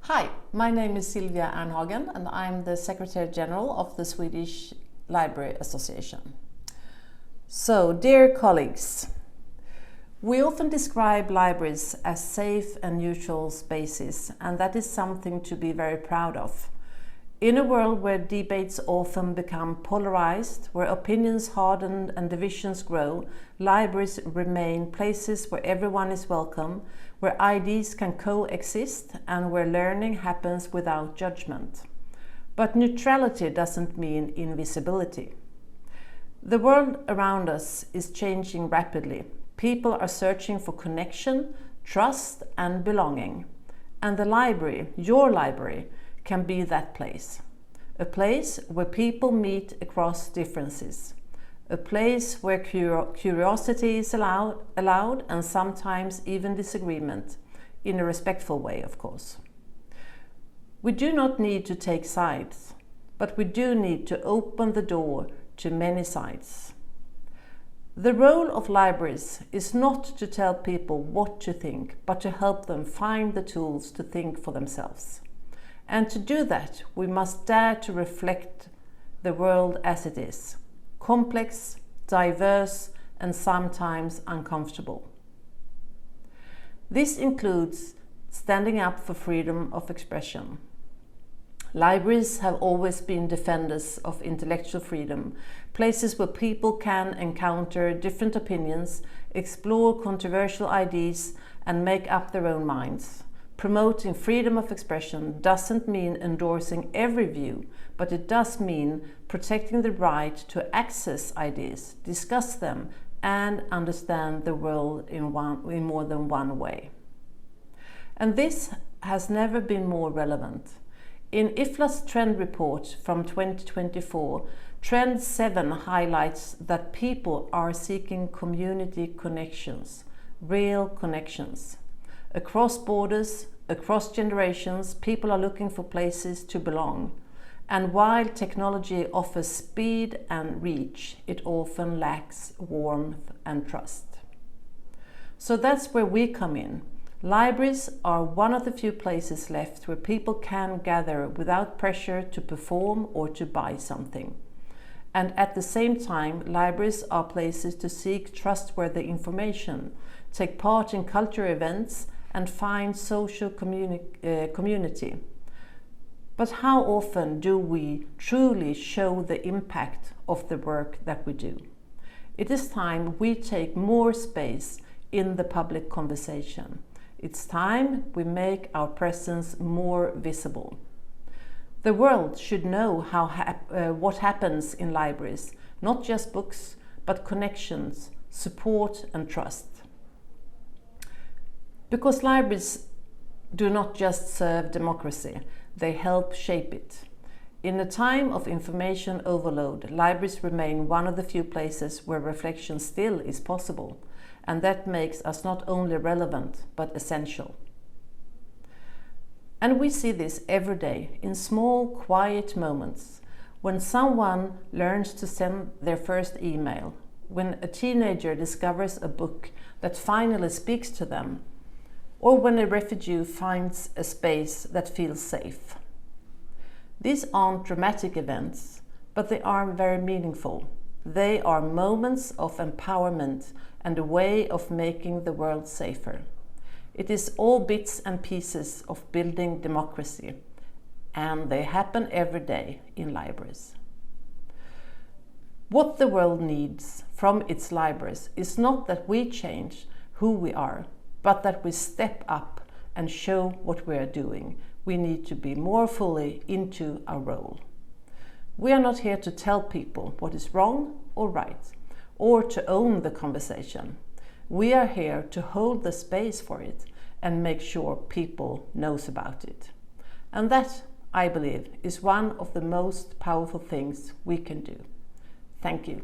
Hi, my name is Silvia Ernhagen and I'm the Secretary General of the Swedish Library Association. So, dear colleagues, we often describe libraries as safe and neutral spaces, and that is something to be very proud of. In a world where debates often become polarized, where opinions harden and divisions grow, libraries remain places where everyone is welcome, where ideas can coexist, and where learning happens without judgment. But neutrality doesn't mean invisibility. The world around us is changing rapidly. People are searching for connection, trust, and belonging. And the library, your library, can be that place. A place where people meet across differences. A place where curiosity is allowed and sometimes even disagreement, in a respectful way, of course. We do not need to take sides, but we do need to open the door to many sides. The role of libraries is not to tell people what to think, but to help them find the tools to think for themselves. And to do that, we must dare to reflect the world as it is, complex, diverse, and sometimes uncomfortable. This includes standing up for freedom of expression. Libraries have always been defenders of intellectual freedom, places where people can encounter different opinions, explore controversial ideas, and make up their own minds. Promoting freedom of expression doesn't mean endorsing every view, but it does mean protecting the right to access ideas, discuss them, and understand the world in more than one way. And this has never been more relevant. In IFLA's trend report from 2024, Trend 7 highlights that people are seeking community connections, real connections. Across borders, across generations, people are looking for places to belong. And while technology offers speed and reach, it often lacks warmth and trust. So that's where we come in. Libraries are one of the few places left where people can gather without pressure to perform or to buy something. And at the same time, libraries are places to seek trustworthy information, take part in cultural events, and find social community. But how often do we truly show the impact of the work that we do? It is time we take more space in the public conversation. It's time we make our presence more visible. The world should know what happens in libraries, not just books, but connections, support, and trust. Because libraries do not just serve democracy, they help shape it. In a time of information overload, libraries remain one of the few places where reflection still is possible, and that makes us not only relevant, but essential. And we see this every day in small, quiet moments, when someone learns to send their first email, when a teenager discovers a book that finally speaks to them, or when a refugee finds a space that feels safe. These aren't dramatic events, but they are very meaningful. They are moments of empowerment and a way of making the world safer. It is all bits and pieces of building democracy, and they happen every day in libraries. What the world needs from its libraries is not that we change who we are, but that we step up and show what we are doing. We need to be more fully into our role. We are not here to tell people what is wrong or right, or to own the conversation. We are here to hold the space for it and make sure people knows about it. And that, I believe, is one of the most powerful things we can do. Thank you.